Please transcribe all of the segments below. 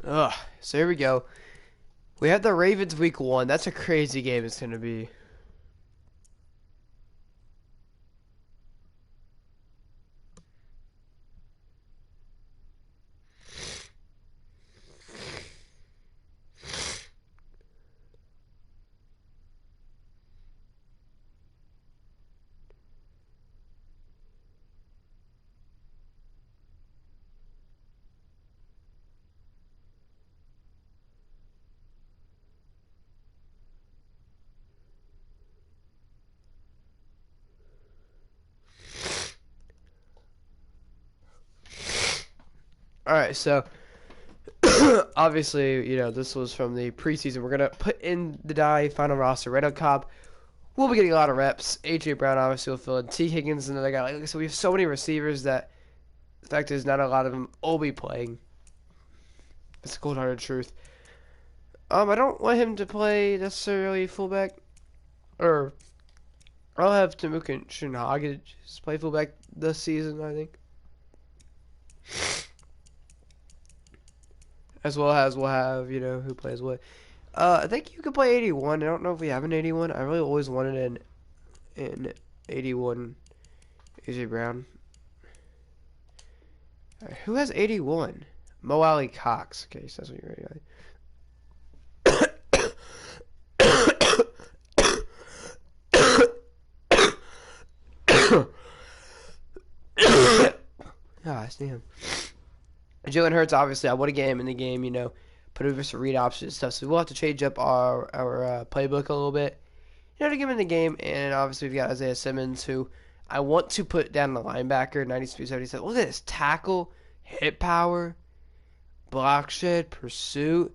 Ugh. So here we go. We have the Ravens week 1. That's a crazy game it's going to be. All right, so obviously, this was from the preseason. We're going to put in the final roster. Randall Cobb will be getting a lot of reps. A.J. Brown obviously will fill in. T. Higgins, another guy. Like, so we have so many receivers that the fact is not a lot of them will be playing. It's a cold-hearted truth. I don't want him to play necessarily fullback, or I'll have Temuka Shinhage play fullback this season, I think. As well as we'll have, who plays what. I think you could play 81. I don't know if we have an 81. I really always wanted an 81 AJ Brown. Right, who has 81? Mo Alley Cox. Okay, so that's what you're ready. Gosh, damn. Jalen Hurts, obviously, I want to get him in the game, put him for some read options and stuff. So we'll have to change up our playbook a little bit, to get him in the game. And obviously, we've got Isaiah Simmons, who I want to put down the linebacker, 92-77. Look at this tackle, hit power, block shed, pursuit.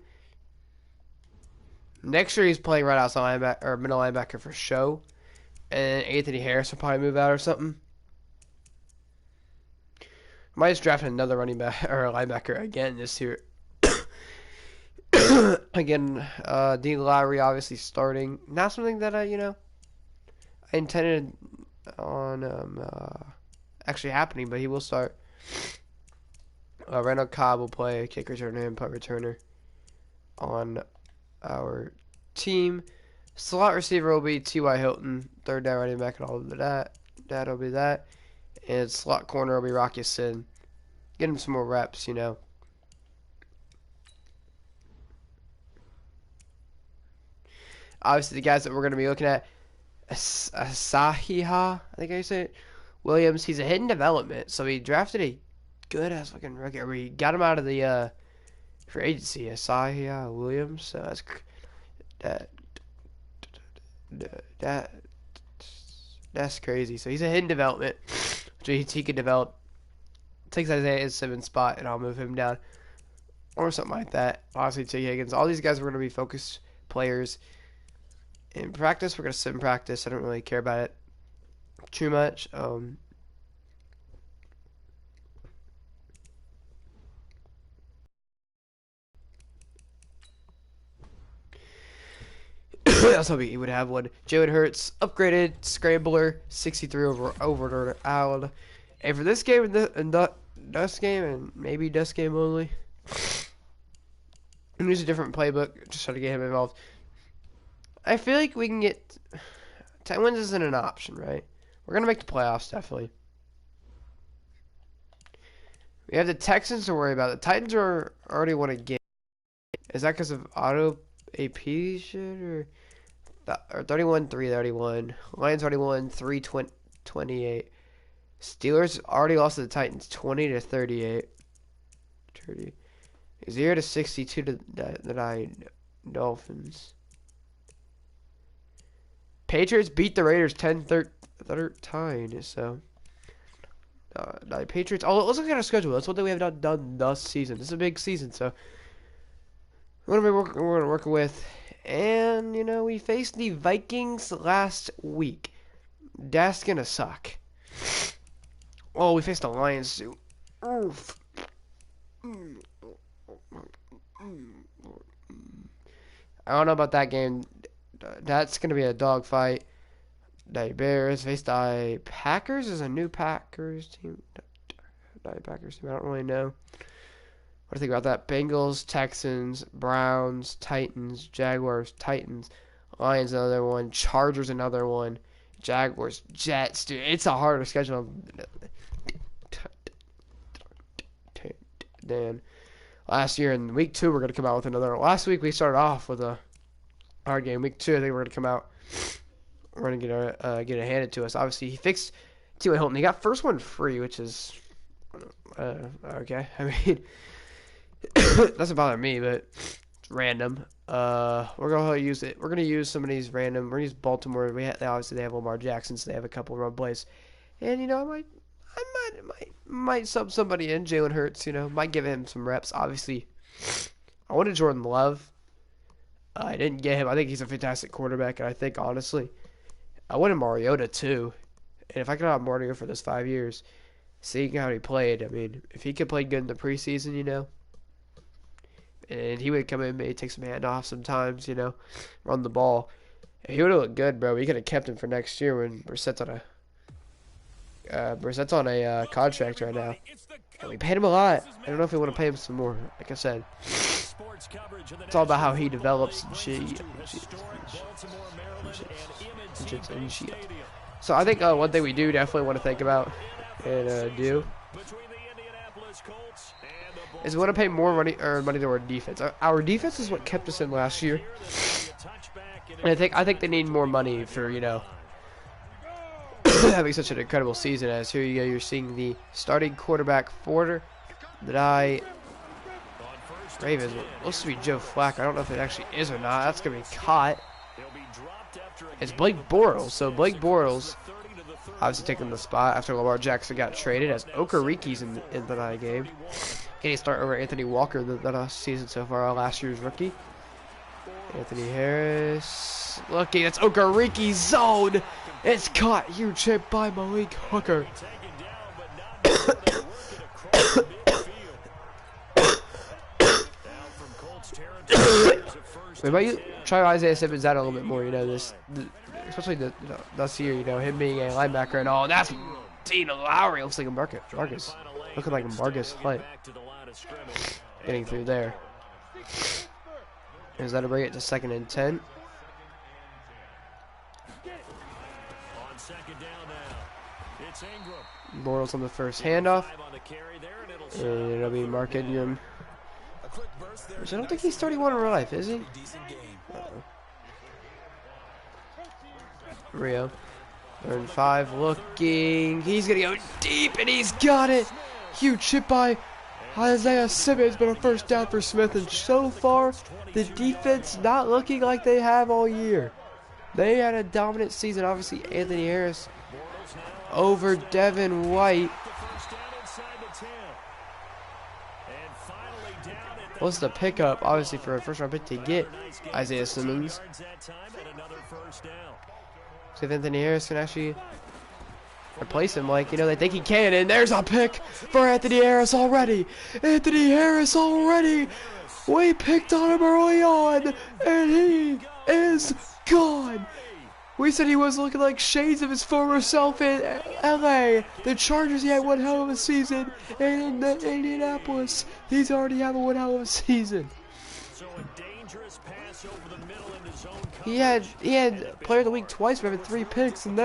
Next year, he's playing right outside linebacker or middle linebacker for show. And Anthony Harris will probably move out or something. Might just draft another running back or linebacker again this year. Again, Dean Lowry obviously starting. Not something that I intended on actually happening, but he will start. Randall Cobb will play kick returner and punt returner on our team. Slot receiver will be T.Y. Hilton, third down running back, and all of that. That'll be that. And slot corner will be Rocky Sin. Get him some more reps, Obviously, the guys that we're going to be looking at, Asahiha, I think I say it, Williams, he's a hidden development. So he drafted a good-ass fucking rookie. Or we got him out of the free agency, Asahiha Williams. So that's crazy. So he's a hidden development, which he could develop. Takes Isaiah Simmons' spot, and I'll move him down, or something like that. Obviously, T. Higgins. All these guys are going to be focused players. In practice, we're going to sit in practice. I don't really care about it too much. I was hoping he would have one. Jalen Hurts, upgraded, scrambler, 63 over out. And for this game and dust game, and maybe dust game only, I'm use a different playbook, just try to get him involved. I feel like we can get 10 wins isn't an option, right? We're gonna make the playoffs, definitely. We have the Texans to worry about. The Titans are already won a game. Is that because of auto AP shit or 31-3-31? Lions already won 3-28. Steelers already lost to the Titans 20-38. 0-62 to the Dolphins. Patriots beat the Raiders 10-13. So the Patriots. Oh, let's look at our schedule. That's what we have not done this season. This is a big season, so what are we working with? And we faced the Vikings last week. That's gonna suck. Oh, we faced the Lions too. Oof. I don't know about that game. That's gonna be a dogfight. The Bears faced the Packers. Is a new Packers team. I don't really know. What do you think about that? Bengals, Texans, Browns, Titans, Jaguars, Titans, Lions, another one, Chargers, another one, Jaguars, Jets, dude. It's a harder schedule than last year. In week 2, we're gonna come out with another. Last week we started off with a hard game. Week 2, I think we're gonna come out. We're gonna get it handed to us. Obviously, he fixed T.Y. Hilton. He got first one free, which is okay. I mean, doesn't bother me, but it's random. We're gonna use it. We're gonna use some of these random. We're gonna use Baltimore. Obviously they have Lamar Jackson, so they have a couple run plays. And I might sub somebody in. Jalen Hurts, might give him some reps. Obviously, I wanted Jordan Love. I didn't get him. I think he's a fantastic quarterback, and I think honestly, I wanted Mariota too. And if I could have Mariota for those 5 years, seeing how he played, I mean, if he could play good in the preseason, and he would come in, maybe take some handoffs sometimes, run the ball. He would have looked good, bro. We could have kept him for next year when Brissett's on a contract right now. And we paid him a lot. I don't know if we want to pay him some more. Like I said, it's all about how he develops and shit. So I think one thing we do definitely want to think about and do is we want to pay more money to our defense. Our defense is what kept us in last year, and I think they need more money for having such an incredible season. As here you go, you're seeing the starting quarterback for the Ravens. Looks to be Joe Flacco. I don't know if it actually is or not. That's gonna be caught. It's Blake Bortles. So Blake Bortles obviously taking the spot after Lamar Jackson got traded, as Okariki's in the night game. Can he start over Anthony Walker the season so far, last year's rookie? Anthony Harris. Lucky, that's Okariki's zone. It's caught. Huge hit by Malik Hooker. We might try Isaiah Simmons out a little bit more, especially this year, him being a linebacker and all. That's Dean Lowry. Looks like a Marcus. Looking like a Marcus Hunt. Getting through there. Is that to bring it to 2nd and 10? Bortles on the first handoff. And it'll be Mark Ingram. Which I don't think he's 31 in real life, is he? Rio. 3rd and 5, looking. He's going to go deep, and he's got it. Huge chip by Isaiah Simmons, but a first down for Smith. And so far, the defense not looking like they have all year. They had a dominant season. Obviously, Anthony Harris over Devin White. What's the pickup, obviously, for a first-round pick to get Isaiah Simmons? See if Anthony Harris can actually replace him they think he can. And there's a pick for Anthony Harris already. Anthony Harris already. We picked on him early on, and he is gone. We said he was looking like shades of his former self in LA. The Chargers, he had one hell of a season. And in Indianapolis, he's already having one hell of a season. He had Player of the Week twice for having 3 picks, and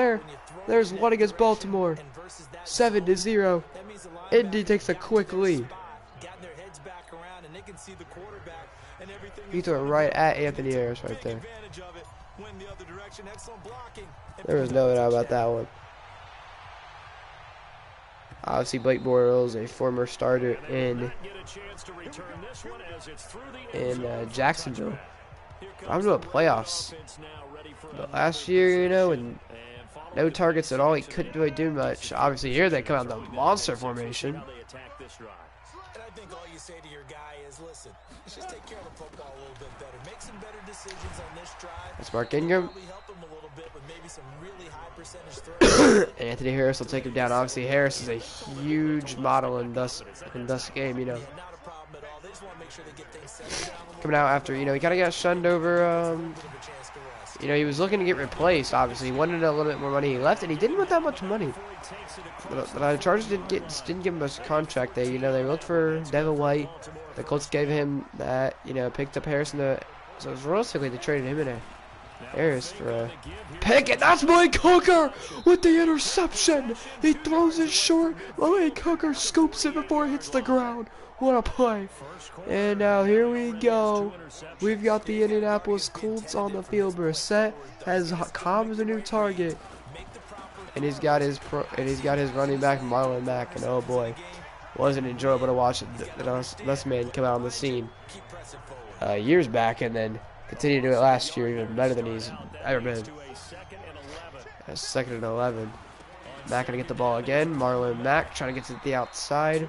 there's one against Baltimore. 7-0. Indy takes a quick lead. He threw it right at Anthony Harris right there. There was no doubt about that one. Obviously, Blake Bortles, a former starter in Jacksonville. I'm doing playoffs. But last year, with no targets at all, he couldn't really do much. Obviously, here they come out in the monster formation. And I think all you say to your guy is, listen, let's just take care of the football a little bit better. Make some better decisions on this drive. That's Mark Ingram. Probably help him a little bit, but maybe some really high percentage throws. And Anthony Harris will take him down. Obviously, Harris is a huge model in this game, Not a problem at all. They just want to make sure they get things settled down. Coming out after, he kind of got shunned over You know, he was looking to get replaced, obviously. He wanted a little bit more money. He left, and he didn't want that much money. But the Chargers didn't give him a contract. They looked for Devin White. The Colts gave him that, picked up Harrison. So it was realistically, they traded him in Harris for a pick, and that's Malik Hooker with the interception. He throws it short. Malik Hooker scoops it before it hits the ground. What a play. And now here we go. We've got the Indianapolis Colts on the field. Brissett has Cobb as a new target. And he's got his running back Marlon Mack, and oh boy, wasn't enjoyable to watch this man come out on the scene years back, and then continue to do it last year even better than he's ever been. Second and 11. Mack gonna get the ball again. Marlon Mack trying to get to the outside.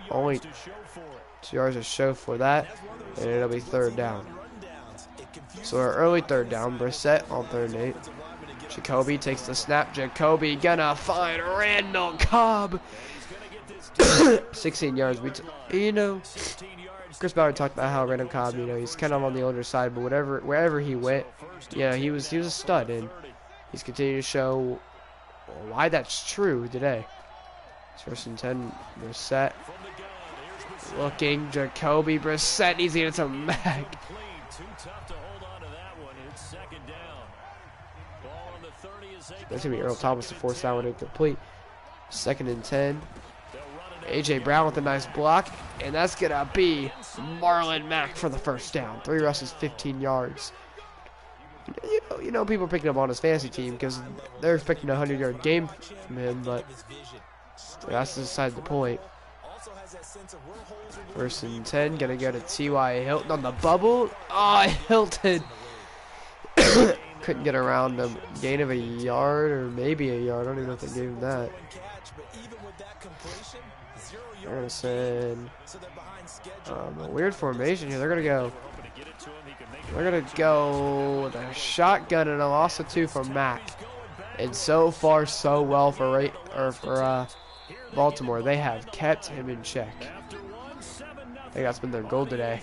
Only 2 yards to show for that, and it'll be third down. So our early third down. Brissett on 3rd and 8. Jacoby takes the snap. Jacoby gonna find Randall Cobb. 16 yards. Chris Ballard talked about how Randall Cobb, he's kind of on the older side, but wherever he went, he was a stud, and he's continued to show why that's true today. It's 1st and 10. Brissett looking. Jacoby Brissett needs to get some Mack. That's gonna be Earl Thomas, the 4th down, incomplete. 2nd and 10. AJ Brown with a nice block, and that's gonna be Marlon Mack for the 1st down. 3 rushes, 15 yards. People are picking up on his fantasy team because they're expecting a 100-yard game from him, but that's beside the point. 1st and 10, gonna go to T.Y. Hilton on the bubble. Oh, Hilton couldn't get around a gain of a yard, or maybe a yard. I don't even know if they gave him that. They're gonna send a weird formation here. They're gonna go with a shotgun and a loss of 2 for Mack. And so far, so well for Baltimore. They have kept him in check. I think that's been their goal today.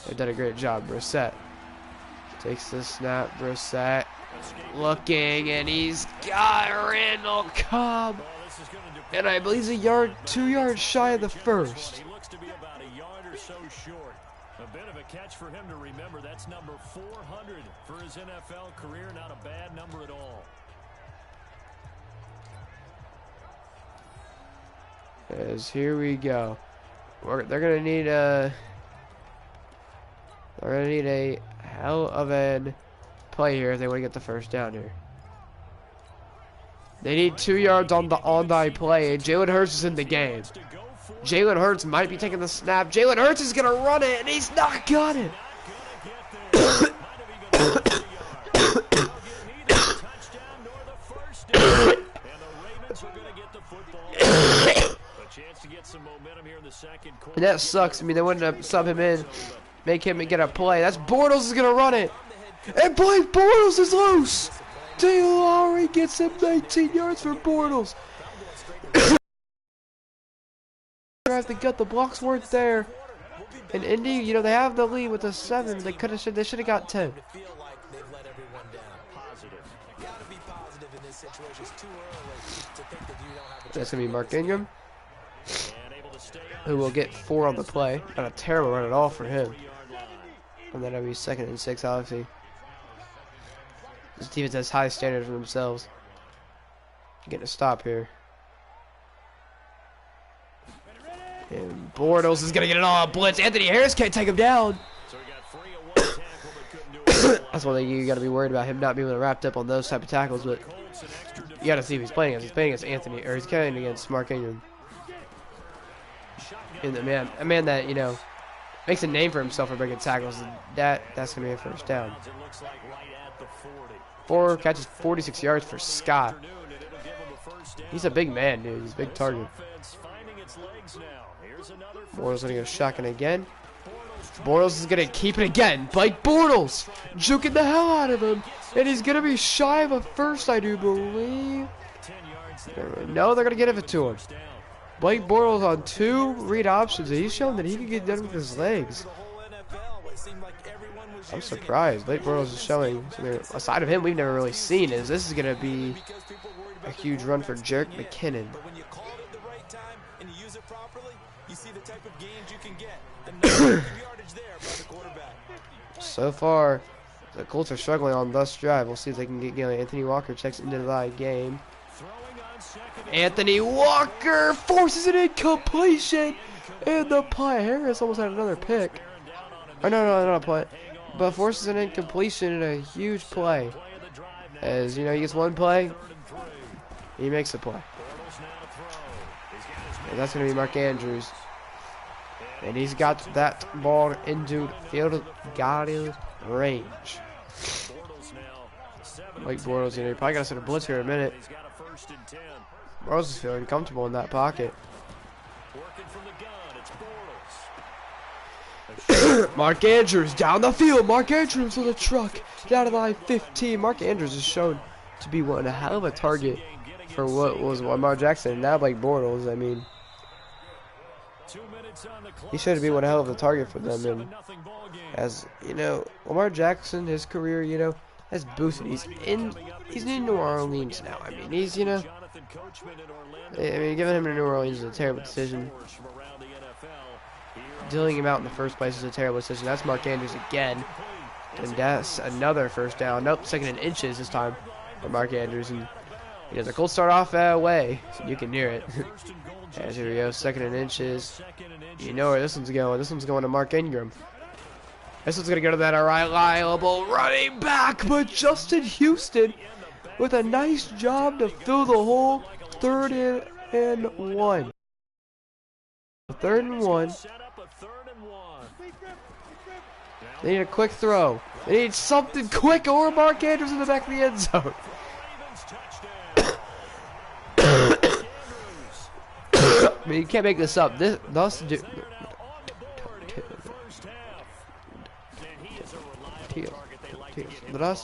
They've done a great job. Brissett takes the snap. Brissett looking, and he's got Randall Cobb. And I believe he's 2 yards shy of the 1st. He looks to be about a yard or so short. A bit of a catch for him to remember. That's number 400 for his NFL career. Not a bad number at all. As here we go. They're gonna need a hell of a play here if they want to get the 1st down here. They need 2 yards on the play, and Jalen Hurts is in the game. Jalen Hurts might be taking the snap. Jalen Hurts is gonna run it, and he's not got it. And that sucks. I mean, they wouldn't have subbed him in, make him get a play. That's Bortles is gonna run it, and Blake Bortles is loose. Taylor Lowry gets him 19 yards for Bortles. I think the blocks weren't there. And Indy, they have the lead with a 7. They should have got 10. That's gonna be Mark Ingram, who will get 4 on the play. Not a terrible run at all for him. And then it'll be 2nd and 6, obviously. This defense has high standards for themselves. Getting a stop here. And Bortles is going to get it all on blitz. Anthony Harris can't take him down. That's one thing you got to be worried about, him not being wrapped up on those type of tackles. But you got to see who he's playing against. He's playing against Anthony, or he's playing against Mark Ingram. And a man that, makes a name for himself for breaking tackles. That's going to be a 1st down. 4 catches, 46 yards for Scott. He's a big man, dude. He's a big target. Bortles going to go shotgun again. Bortles is going to keep it again. Blake Bortles juking the hell out of him. And he's going to be shy of a 1st, I do believe. No, they're going to give it to him. Blake Bortles on 2 read options. He's shown that he can get done with his legs. I'm surprised. Blake Bortles is showing something aside of him we've never really seen. Is this is gonna be a huge run for Jerick McKinnon? But when you call it at the right time and you use it properly, you see the type of gains you can get. Enough yardage there by the quarterback. So far, the Colts are struggling on this drive. We'll see if they can get going. Anthony Walker checks into the game. Anthony Walker forces an incompletion, and the punt. Harris almost had another pick. Oh, no, not a punt, but forces an incompletion in a huge play. As you know, he gets one play, he makes a play. And that's going to be Mark Andrews. And he's got that ball into field goal range. Blake Bortles, you know, he probably got to set a blitz here in a minute. Bortles is feeling comfortable in that pocket. Mark Andrews down the field. Mark Andrews with a truck down to line 15. Mark Andrews is shown to be one hell of a target for what was Lamar Jackson and now Blake Bortles. I mean, he should be one hell of a target for them. And as you know, Lamar Jackson, his career, you know, has boosted. He's in New Orleans now. I mean, he's, you know, giving him to New Orleans is a terrible decision. Dealing him out in the first place is a terrible decision. That's Mark Andrews again. And that's another first down. Nope, second and inches this time for Mark Andrews. And you know, the Colts start off way, so you can hear it. As here we go, second and inches. You know where this one's going. This one's going to Mark Ingram. This one's going to go to that reliable running back. But Justin Houston with a nice job to fill the hole. 3rd and 1. 3rd and 1. They need a quick throw. They need something quick or Mark Andrews in the back of the end zone. I mean, you can't make this up. This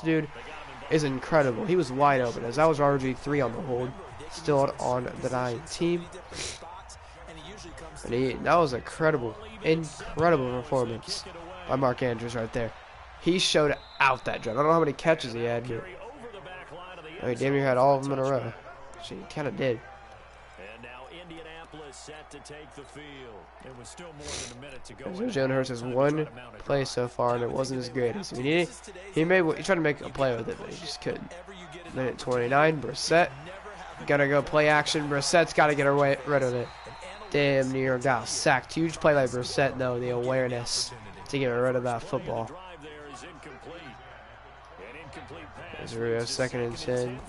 dude is incredible. He was wide open as that was RG3 on the hold. Still on the 9 team. And that was a incredible performance by Mark Andrews right there. He showed out that drive. I don't know how many catches he had, but I mean, damn near had all of them in a row. Actually, he kind of did. Jalen Hurts has one play so far, and it wasn't as great. I mean, he tried to make a play with it, but he just couldn't. Minute 29, Brissett. Gotta go play action. Brissett's got to get rid of it. Damn near got sacked. Huge play by Brissett, though. The awareness to get rid of that football. There's a 2nd and 10.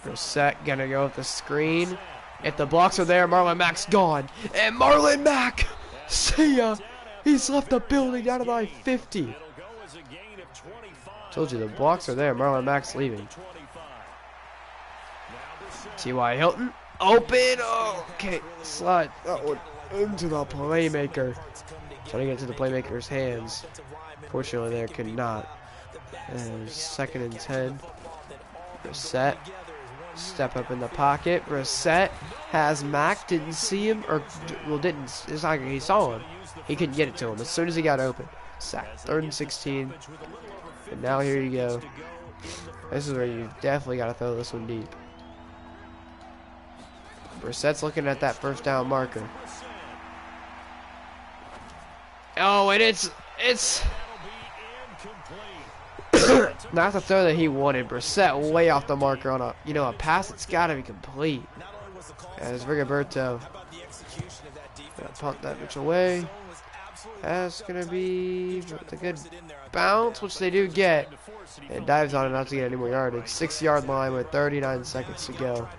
Brissett gonna go with the screen. If the blocks are there, Marlon Mack's gone. And Marlon Mack, see ya. He's left the building down to line 50. Told you the blocks are there. Marlon Mack's leaving. T.Y. Hilton. Open. Oh, okay. Slide that one into the playmaker. Trying to get to the playmaker's hands. Fortunately, there could not. And 2nd and 10. Brissett. Step up in the pocket. Brissett has Mack. Didn't see him. Or, well, didn't. It's not like he saw him. He couldn't get it to him as soon as he got open. Sack. 3rd and 16. And now here you go. This is where you definitely got to throw this one deep. Brissett's looking at that first down marker. Oh, and it's not the throw that he wanted. Brissett way off the marker on a pass that's got to be complete. As Rigoberto gonna punt that bitch away. That's gonna be a good bounce, which they do get. And dives on it not to get any more yardage. 6-yard line with 39 seconds to go.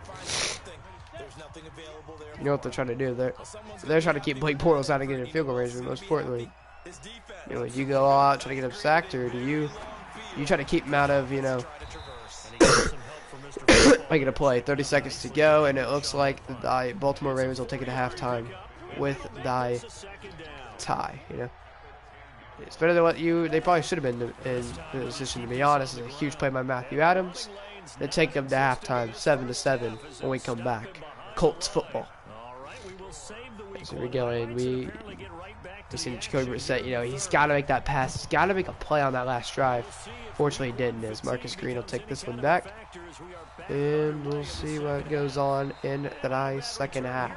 You know what they're trying to do? They're trying to keep Blake Bortles out of getting field goal range, but most importantly, you know, you go all out trying to get him sacked, or do you try to keep him out of, you know, making a play? 30 seconds to go, and it looks like the Baltimore Ravens will take it to halftime with the tie. You know, it's better than what they probably should have been in the position. To be honest, it's a huge play by Matthew Adams. They take them to halftime, 7-7 when we come back. Colts football. So we go in. Just seeing Jacoby Brissett, you know, he's got to make that pass. He's got to make a play on that last drive. Fortunately, he didn't. As Marcus Green will take this one back. And we'll see what goes on in the nice second half.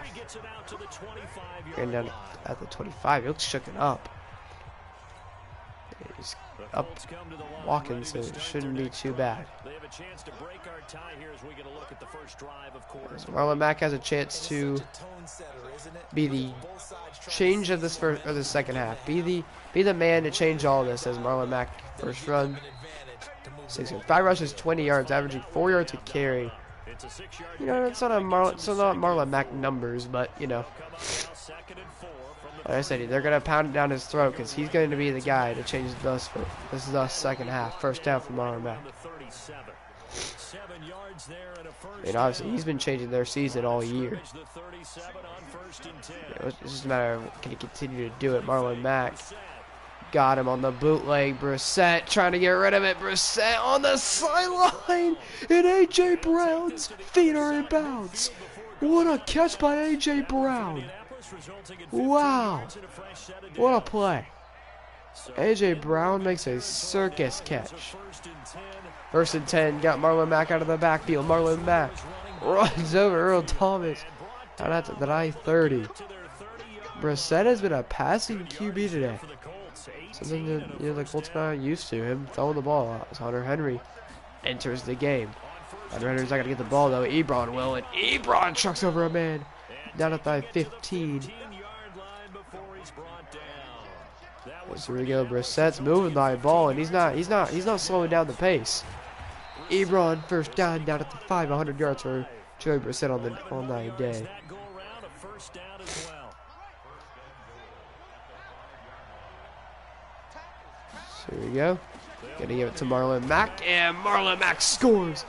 Getting down at the 25. He looks shooken up. He's up walking, so it shouldn't be too bad. So Marlon Mack has a chance to be the change of this first or the second half. Be the man to change all this as Marlon Mack first run. 5 rushes, 20 yards, averaging 4 yards a carry. You know, it's not Marlon Mack numbers, but you know, like I said, they're gonna pound it down his throat because he's going to be the guy to change this. This is the second half, first down for Marlon Mack. And obviously, he's been changing their season all year. It's just a matter of can he continue to do it. Marlon Mack got him on the bootleg. Brissett trying to get rid of it. Brissett on the sideline. And A.J. Brown's feet are in bounds. What a catch by A.J. Brown. Wow. What a play. A.J. Brown makes a circus catch. 1st and 10. Got Marlon Mack out of the backfield. Marlon Mack runs over Earl Thomas. Out at the 9:30. Brissett has been a passing QB today. Something that, you know, the Colts are not used to. Him throwing the ball out as Hunter Henry enters the game. Hunter Henry's not going to get the ball, though. Ebron will, and Ebron trucks over a man down at the 15. So here we go. Brissett's moving the ball, and he's not slowing down the pace. Ebron first down at the 5, 100 yards for Joey Brissett on that day. So here we go. Gonna give it to Marlon Mack, and Marlon Mack scores.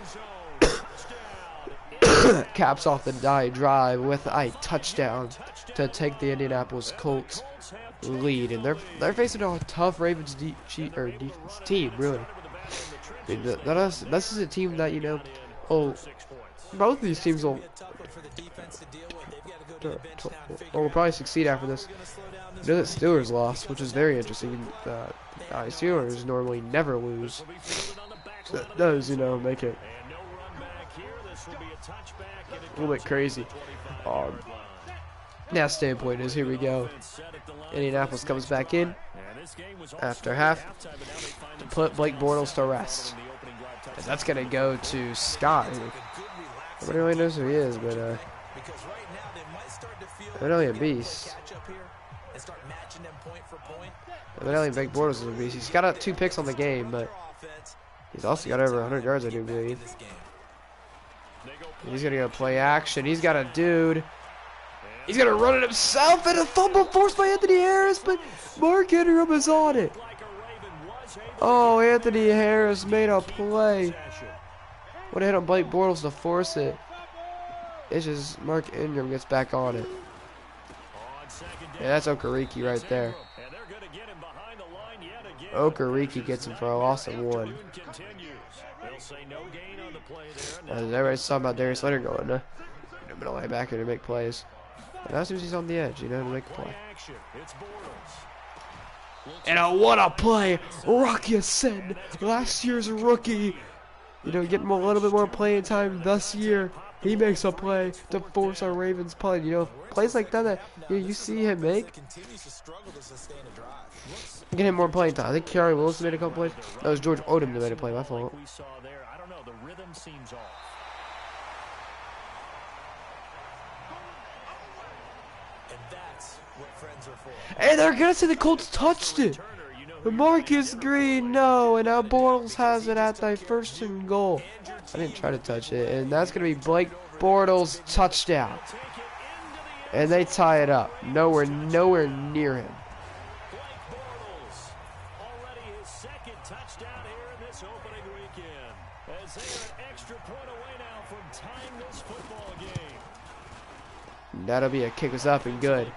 Caps off the drive with a touchdown to take the Indianapolis Colts lead, and they're facing a tough Ravens defense team, really. I mean, this is a team that, you know, both of these teams will probably succeed after this. You know that Steelers lost, which is very interesting. Steelers normally never lose, so that does, you know, make it a little bit crazy. Now standpoint is, here we go. Indianapolis comes back in after half to put Blake Bortles to rest. And that's going to go to Scott. Nobody really knows who he is, but evidently a beast. Evidently Blake Bortles is a beast. He's got 2 picks on the game, but he's also got over 100 yards, I do believe. He's going to go play action. He's got a dude. He's going to run it himself, and a fumble forced by Anthony Harris, but Mark Ingram is on it. Oh, Anthony Harris made a play. Would have hit on Blake Bortles to force it. It's just Mark Ingram gets back on it. Yeah, that's Okereke right there. Okereke gets him for a loss of 1. Everybody's talking about Darius Leonard going to middle linebacker to make plays. And that's who's he's on the edge, you know, to make a play. And what a play! Rocky Ascend, last year's rookie, you know, getting a little bit more playing time this year. He makes a play to force our Ravens punt. You know, plays like that you see him make. Get him more playing time. I think Kerry Wilson made a couple plays. That was George Odom that made a play. My fault. And they're gonna say the Colts touched it. Marcus Green, no, and now Bortles has it at the 1st and goal. I didn't try to touch it, and that's gonna be Blake Bortles' touchdown. And they tie it up. Nowhere near him. That'll be a kick us up and good.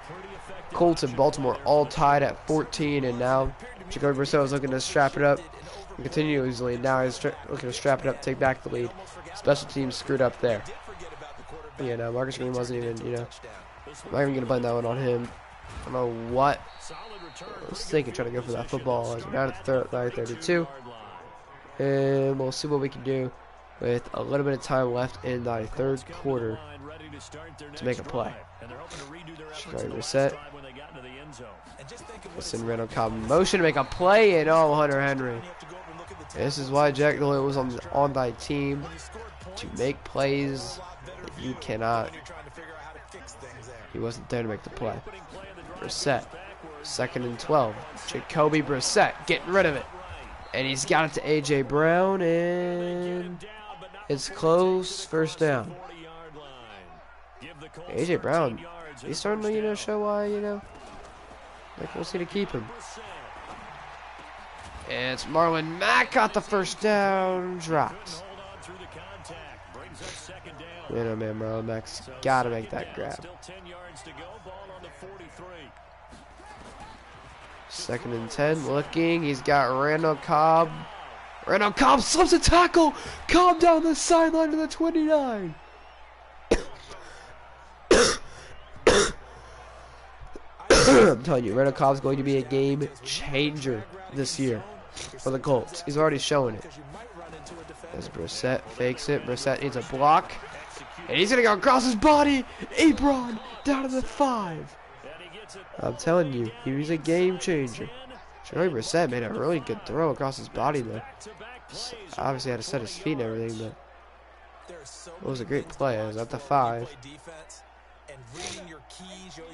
Colts and Baltimore all tied at 14, and now Jacoby Brissett is looking to strap it up and continue easily. Now he's looking to strap it up, take back the lead. Special teams screwed up there. Yeah, no, Marcus Green wasn't even, you know, I'm not even going to blame that one on him. I don't know what was thinking, trying to go for that football as we're down at the 32. And we'll see what we can do with a little bit of time left in the third quarter to make a play. Right, reset. Listen, Randall Cobb in motion to make a play, and oh, Hunter Henry. This is why Jack Doyle was on thy team, to make plays that you cannot. He wasn't there to make the play. Brissett, 2nd and 12. Jacoby Brissett getting rid of it. And he's got it to A.J. Brown, and it's close, first down. A.J. Brown, he's starting to, show why, like we'll see to keep him. And it's Marlon Mack got the first down, dropped. Man, Marlon Mack's got to make that grab. 2nd and 10, looking. He's got Randall Cobb. Randall Cobb slips a tackle. Cobb down the sideline to the 29. I'm telling you, Randall Cobb's going to be a game changer this year for the Colts. He's already showing it. As Brissett fakes it. Brissett needs a block. And he's going to go across his body. Ebron down to the 5. I'm telling you, he was a game changer. Jacoby Brissett made a really good throw across his body, though. Obviously had to set his feet and everything, but it was a great play. It was at the 5.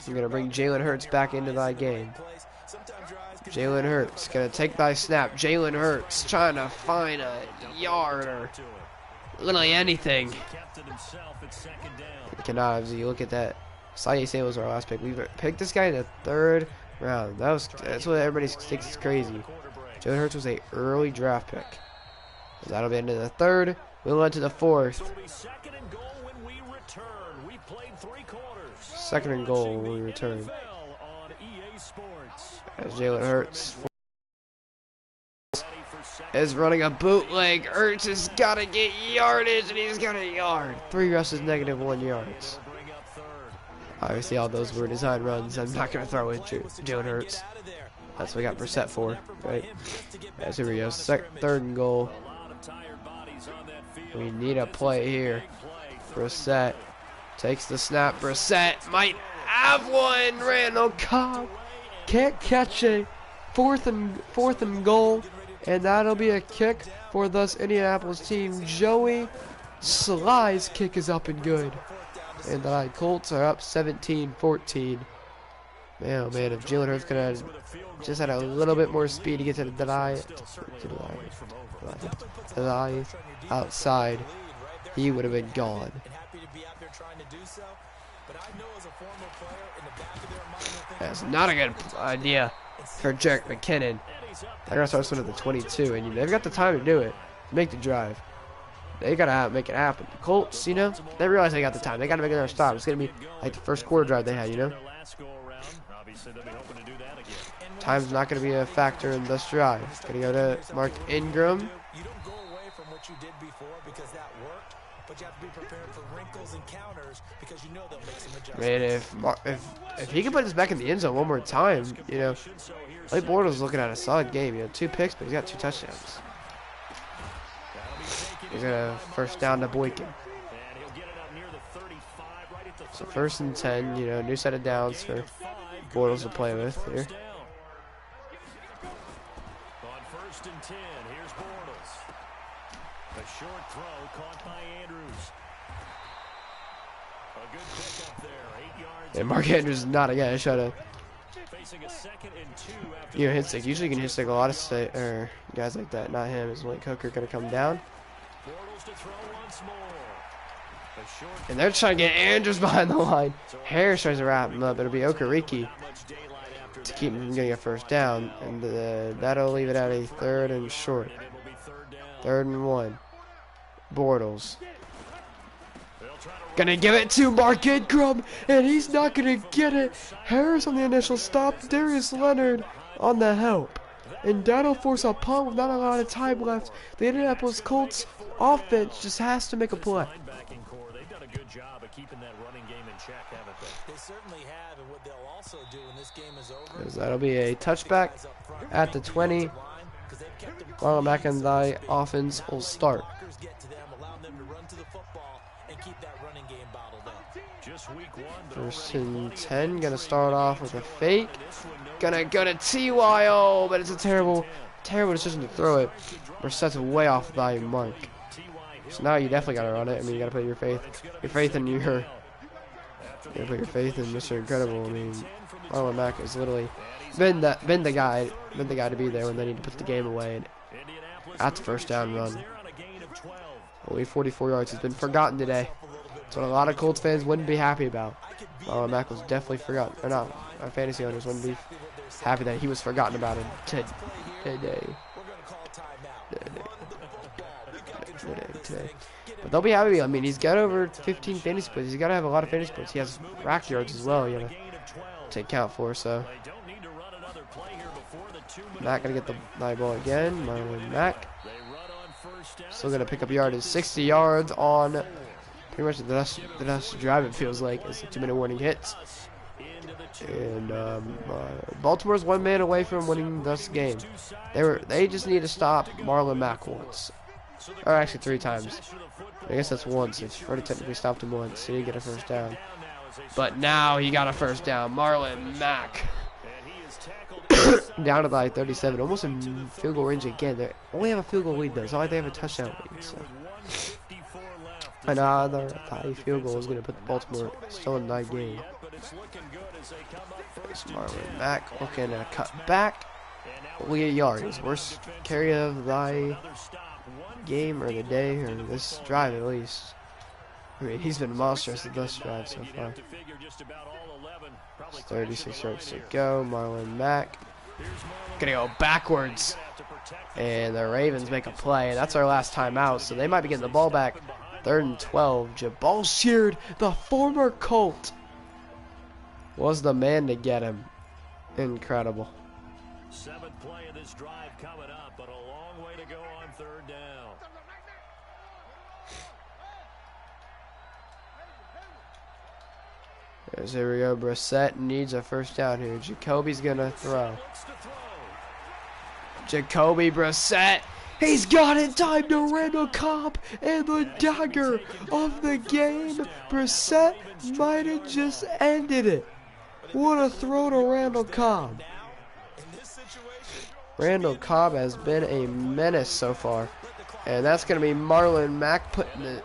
You're going to bring Jalen Hurts back into thy game. Jalen Hurts going to take thy snap. Jalen Hurts trying to find a yard or literally anything. He cannot. As you look at that. Saye Say was our last pick. We picked this guy in the 3rd round. That's what everybody thinks is crazy. Jalen Hurts was an early draft pick. So that'll be into the 3rd. We'll on to the 4th. 2nd and goal when we return. As Jalen Hurts is running a bootleg. Hurts has got to get yardage, and he's got a yard. 3 rushes, -1 yards. Obviously, all those were design runs. I'm not going to throw in Jalen Hurts. That's what we got Brissett for, right? Yes, here we go. 3rd and goal. We need a play here. Brissett takes the snap. Brissett might have one. Randall Cobb can't catch a 4th and goal, and that'll be a kick for this Indianapolis team. Joey Sly's kick is up and good. And the Colts are up 17-14. Man, oh man, if Jalen Hurts could have just had a little bit more speed to get to the outside, he would have been gone. That's not a good idea for Jerick McKinnon. They're going to start swinging at the 22, and they've got the time to do it, make the drive. They gotta make it happen. The Colts, they realize they got the time. They gotta make another stop. It's gonna be like the first quarter drive they had, Time's not gonna be a factor in this drive. Gonna go to Mark Ingram. You don't go away from what you did before because that worked, but you have to be prepared for wrinkles and counters because you know they'll make some adjustments. Man, if he can put this back in the end zone one more time, Blake Bortles looking at a solid game. 2 picks, but he's got 2 touchdowns. He's gonna first down to Boykin. So 1st and 10, new set of downs for Bortles to play with here. On 1st and 10, here's Bortles. A short throw caught by Andrews. A good pick up there, 8 yards. And Mark Andrews is not a guy to try to Facing a 2nd and 2 after hit stick. Usually you can hit stick a lot of guys like that. Not him. Is Blake Hooker gonna come down? To throw once more. And they're trying to get Andrews behind the line. Harris tries to wrap him up. It'll be Okereke to keep him from getting a first down. And that'll leave it at a 3rd and short. 3rd and 1. Bortles. Gonna give it to Mark Ingram. And he's not gonna get it. Harris on the initial stop. Darius Leonard on the help. And that'll force a punt with not a lot of time left. The Indianapolis Colts offense just has to make a play. They've done a good job of keeping that running game in check, haven't they? They certainly have, and what they'll also do when this game is over. Because that'll be a touchback at the 20. Marlon Mack and thy offense will start. First and 10, gonna start off with a fake. Gonna go to TYO, but it's a terrible decision to throw it. Brissett's way off by mark. So now you definitely gotta run it. I mean, you gotta put your faith in your. You gotta put your faith in Mr. Incredible. I mean, Marlon Mack has literally been the guy to be there when they need to put the game away. And at the first down run, only 44 yards. He's been forgotten today. That's what a lot of Colts fans wouldn't be happy about. Marlon Mack was definitely forgotten. Or not, our fantasy owners wouldn't be happy that he was forgotten about it today. But they'll be happy. I mean, he's got over 15 fantasy points. He's got to have a lot of fantasy points. He has rack yards as well. You gotta take count for. So Mack gonna get the high ball again. Marlon Mack still gonna pick up yardage. 60 yards on pretty much the last drive. It feels like as the 2-minute warning hits. And Baltimore's 1 man away from winning this game. They just need to stop Marlon Mack once, or actually 3 times. I guess that's once. It's already technically stopped him once. He didn't get a first down, but now he got a first down. Marlon Mack down to like 37, almost in field goal range again. They only have a field goal lead though. It's not like they have a touchdown lead. So another high field goal is going to put Baltimore still in that game. Marlon Mack looking to cut back. Only a yard. His worst carry of thy game or the day or this drive at least. I mean, he's been monstrous at this drive so far. 36 yards to go. Marlon Mack gonna go backwards, and the Ravens make a play. That's our last timeout, so they might be getting the ball back. 3rd and 12. Jabal Sheard, the former Colt, was the man to get him. Incredible. 7th play of this drive coming up, but a long way to go on 3rd down. Here we go. Brissett needs a first down here. Jacoby's gonna throw. Jacoby Brissett. He's got it. Time to Randall Cobb, and the dagger of the game. Brissett might have just ended it. What a throw to Randall Cobb. Randall Cobb has been a menace so far. And that's going to be Marlon Mack putting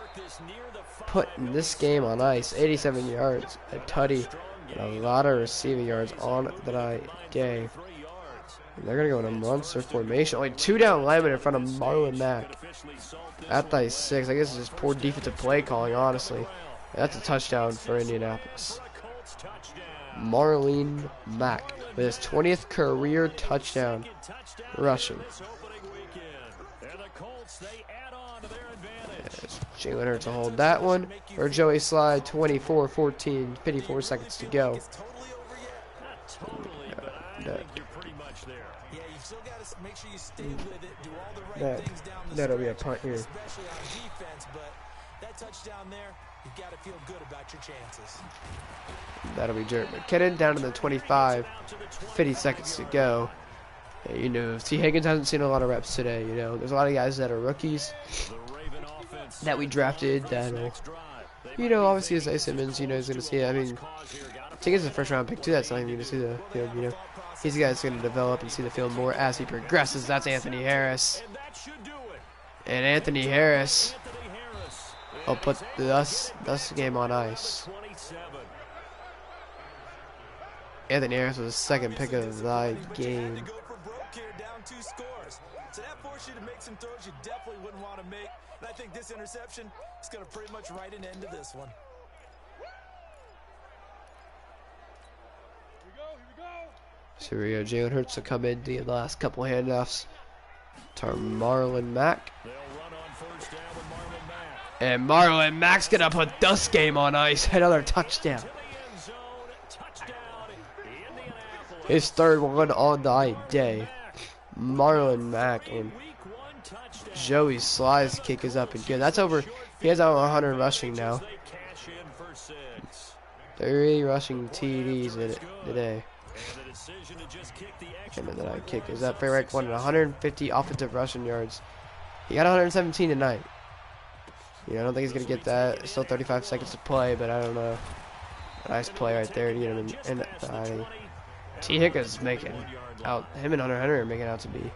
this game on ice. 87 yards, a tutty, and a lot of receiving yards on the day. And they're going to go in a monster formation. Only 2 down linemen in front of Marlon Mack. At the 6. I guess it's just poor defensive play calling, honestly. That's a touchdown for Indianapolis. Marlon Mack with his 20th career touchdown rushing. Jalen Hurts will hold that one. Or Joey Slide, 24-14, 54 seconds to go. That'll be a punt here. Touchdown there, you got to feel good about your chances. That'll be Jared McKinnon down to the 25. 50 seconds to go. Yeah, you know, T. Higgins hasn't seen a lot of reps today. You know, there's a lot of guys that are rookies that we drafted that'll, you know, obviously Isaiah Simmons, you know, is going to see it. I mean, T. Higgins is a first round pick too. That's not even going to see the field, you know. He's the guy that's going to develop and see the field more as he progresses. That's Anthony Harris. And Anthony Harris will put this game on ice. Anthony Harris was the 2nd pick of the game. So that forced you to make some throws you definitely wouldn't want to make. And I think this interception is going to pretty much write an end to this one. So here we go. Jalen Hurts to come in the last couple handoffs to Marlon Mack. And Marlon Mack's going to put this game on ice. Another touchdown. His 3rd one on the day. Marlon Mack and Joey Sly's kick is up and good. That's over. He has over 100 rushing now. 3 rushing TDs in it today. And the decision to just kick the extra And then I point kick is was that Frank won 150 offensive rushing yards. He got 117 tonight. I don't think he's gonna get that. Still 35 seconds to play, but I don't know. Nice play right there to get him in the T. Higgins making out, him and Hunter Henry are making out to be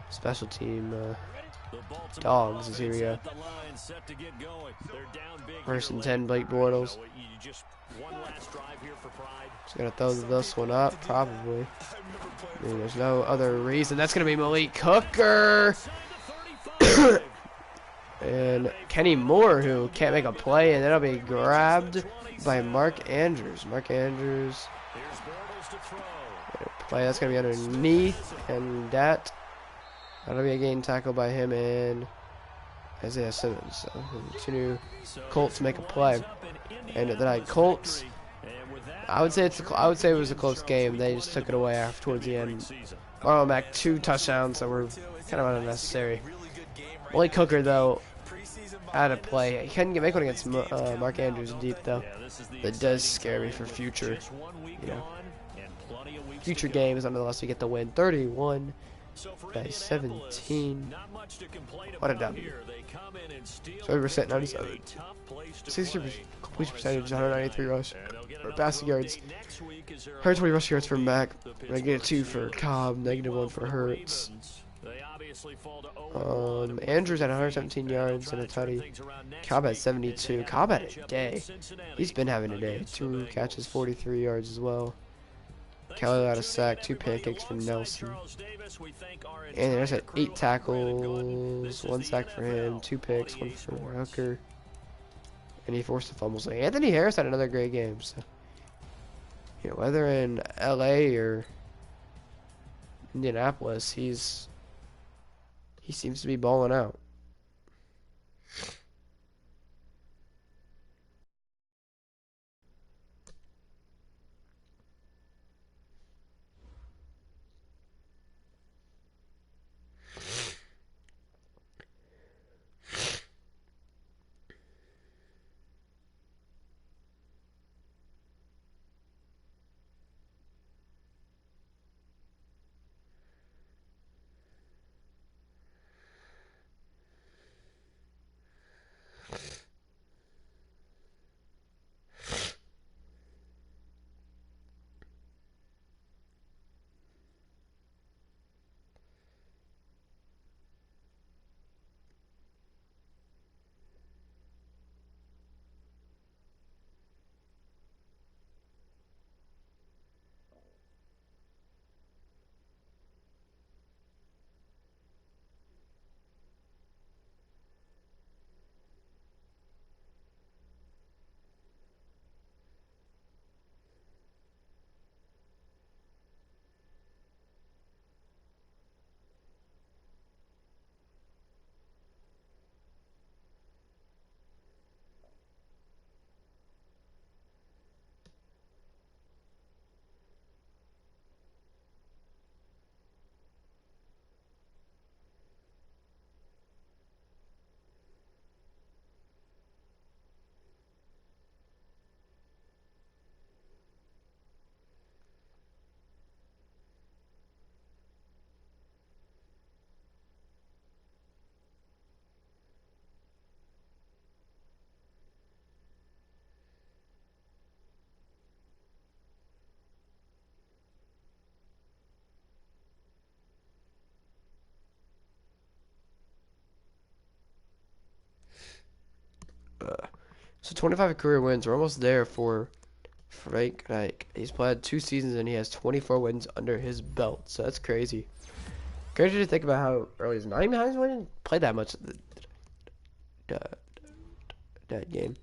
special team dogs. As here we go. First and 10, Blake Bortles. He's gonna throw this one up, probably. There's no other reason. That's gonna be Malik Hooker. And Kenny Moore, who can't make a play, and that'll be grabbed by Mark Andrews. Mark Andrews. Play, that's going to be underneath, and that'll be a gain tackle by him and Isaiah Simmons. So, two new Colts make a play. And tonight, Colts, I would say it was a close game. They just took it away after towards the end. Marlon Mack, 2 touchdowns that were kind of unnecessary. Malik Hooker, though, had a play. He couldn't make one against Mark Andrews deep, though. That does scare me for future, future games. Nonetheless, we get the win, 31 by 17. What a W. So we were set 97. 60% completion percentage, 193 rush or passing yards. 120 rush yards for Mack. -2 for Cobb, -1 for Hurts. Andrews had 117 yards and a tutty. Cobb had 72. Cobb had a day. He's been having a day. 2 catches, 43 yards as well. Kelly had a sack, 2 pancakes from Nelson. And there's 8 tackles, 1 sack for him, 2 picks, 1 for Hooker. And he forced a fumble. So Anthony Harris had another great game. So, whether in LA or Indianapolis, he seems to be balling out. So 25 career wins. We're almost there for Frank Reich. He's played 2 seasons and he has 24 wins under his belt. So that's crazy. Crazy to think about how early he's not even didn't play that much of that game.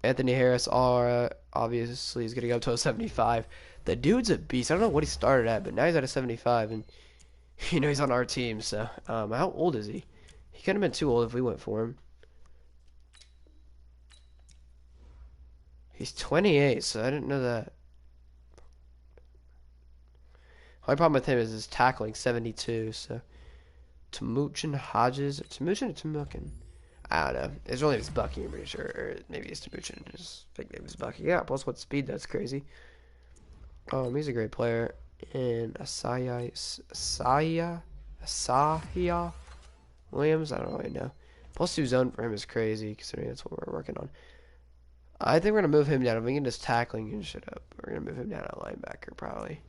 Anthony Harris obviously is gonna go to a 75. The dude's a beast. I don't know what he started at, but now he's at a 75, and he's on our team. So how old is he? He couldn't have been too old if we went for him. He's 28, so I didn't know that. Only problem with him is his tackling, 72. So Tamuchin Hodges, Tamuchin or Tamukin? I don't know. His real name is Bucky, I'm pretty sure. Or maybe it's Tamuchin. His fake name is Bucky. Yeah, plus what speed, that's crazy. He's a great player. And Asahia Williams, I don't really know. Plus 2 zone for him is crazy, considering that's what we're working on. I think we're going to move him down. If we can just tackling and shit up, we're going to move him down at linebacker, probably.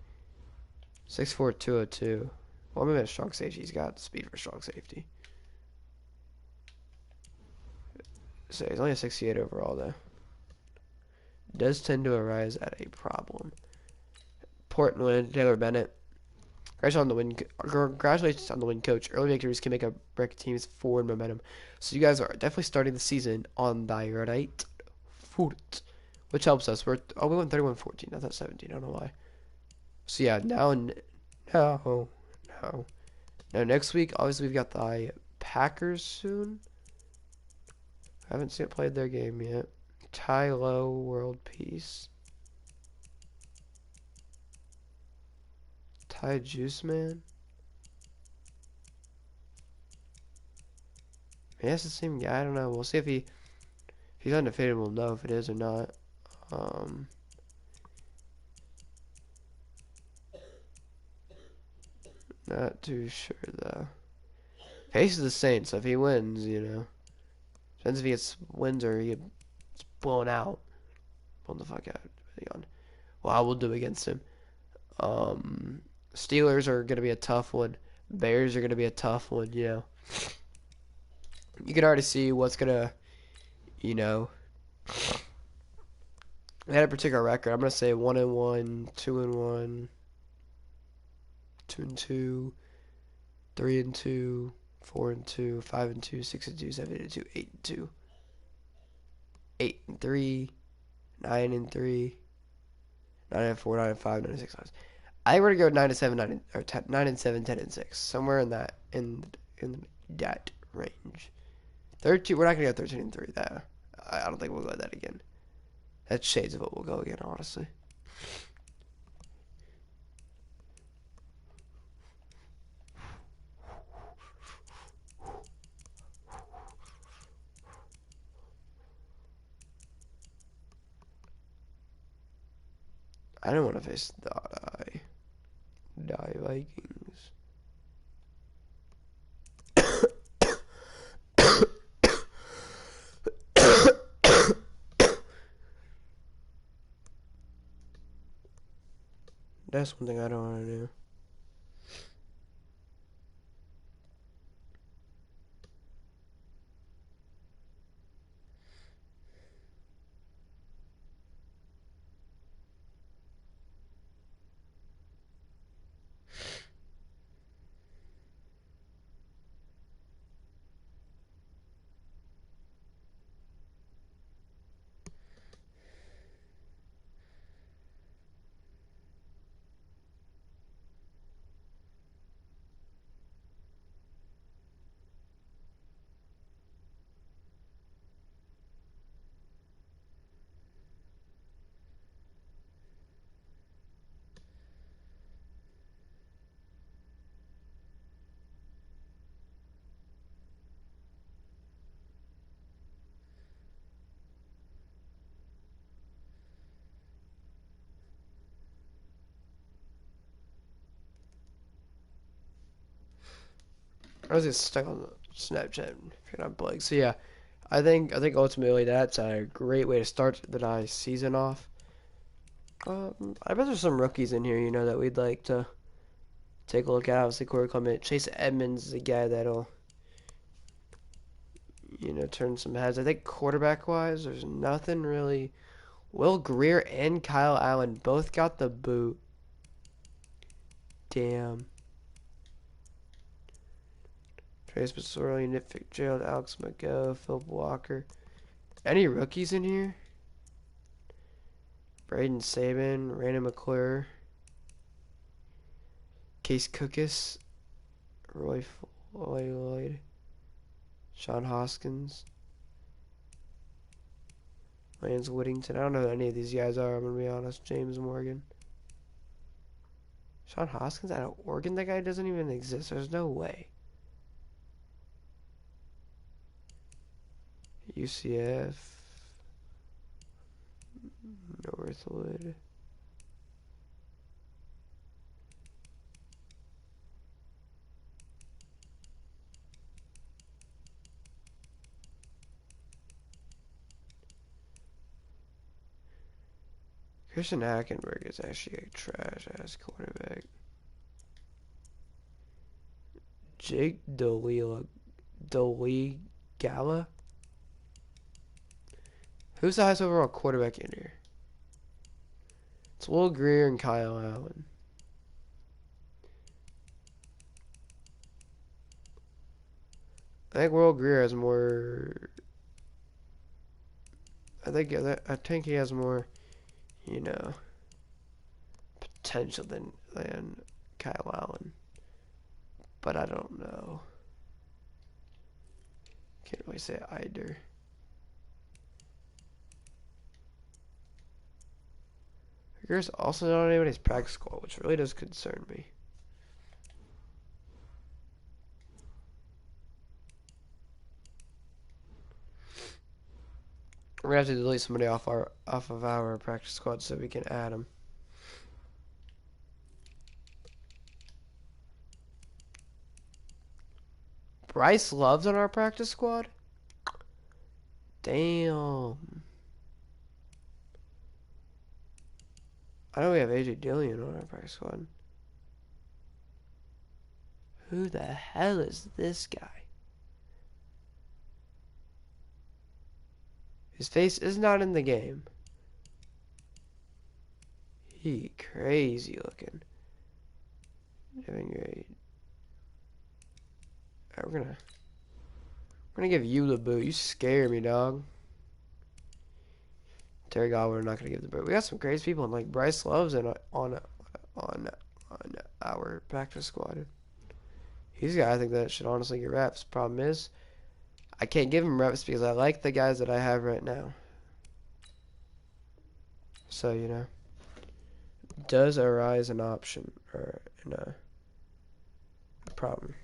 6'4", 202. Well, maybe a strong safety. He's got speed for strong safety. So he's only a 68 overall, though. Does tend to arise at a problem. Portland, Taylor Bennett. Congratulations on the win, coach. Early victories can make a break team's forward momentum. So you guys are definitely starting the season on the right foot, which helps us. We went 31-14. That's not 17. I don't know why. So yeah, no. Now next week, obviously we've got the Packers soon. I haven't played their game yet. Ty Low, World Peace. Ty Juice Man. Maybe that's the same guy. I don't know. We'll see if he's undefeated. We'll know if it is or not. Not too sure though. Faces the Saints. So if he wins, depends if he gets wins or he gets blown out. Blown the fuck out. Depending on what we'll do against him. Steelers are gonna be a tough one. Bears are gonna be a tough one. You can already see what's gonna, they had a particular record. I'm gonna say 1-1, 2-1, 2-2, 3-2, 4-2, 5-2, 6-2, 7-2, 8-2, 8-3, 9-3, 9-4, 9-5, 9-6. I think we're gonna go 9-7, 9-7, 10-6, somewhere in that that range. 13. We're not gonna go 13-3. That I don't think we'll go that again. That's shades of what we'll go again, honestly. I don't want to face the Die Vikings. That's one thing I don't want to do. I was just stuck on the Snapchat and figured out bugs. So yeah, I think ultimately that's a great way to start the Die season off. I bet there's some rookies in here, that we'd like to take a look at. Obviously, Corey Clement, Chase Edmonds is a guy that'll, turn some heads. I think quarterback-wise, there's nothing really. Will Greer and Kyle Allen both got the boot. Damn. Trace Pasori, Nick Fitzgerald, Alex McGo, Phil Walker. Any rookies in here? Braden Sabin, Randy McClure, Case Cookus, Roy Lloyd, Sean Hoskins, Lance Whittington. I don't know who any of these guys are, I'm going to be honest. James Morgan. Sean Hoskins out of Oregon? That guy doesn't even exist. There's no way. UCF, Northwood. Christian Hackenberg is actually a trash-ass quarterback. Jake Dolegala? Who's the highest overall quarterback in here? It's Will Greer and Kyle Allen. I think Will Greer has more. I think he has more, you know, potential than Kyle Allen. But I don't know. Can't really say either. Greer's also not on anybody's practice squad, which really does concern me. We're gonna have to delete somebody off of our practice squad so we can add them. Bryce Love's on our practice squad? Damn. I know we have AJ Dillon on our practice squad. Who the hell is this guy? His face is not in the game. He crazy looking. Doing great. Alright, we're gonna give you the boot. You scare me, dog. Terry Godwin, we're not gonna give the boot. We got some crazy people, and like Bryce Love's on our practice squad. He's a guy I think that should honestly get reps. Problem is, I can't give him reps because I like the guys that I have right now. So, you know, does arise an option or a problem.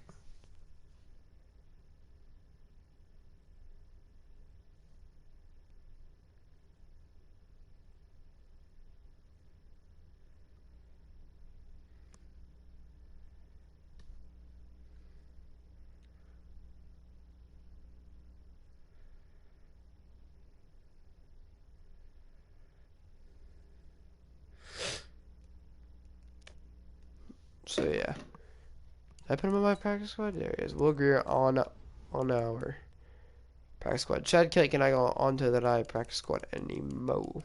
So yeah, did I put him on my practice squad? There he is. Will Greer on our practice squad. Chad Kelly cannot go onto that I practice squad anymore.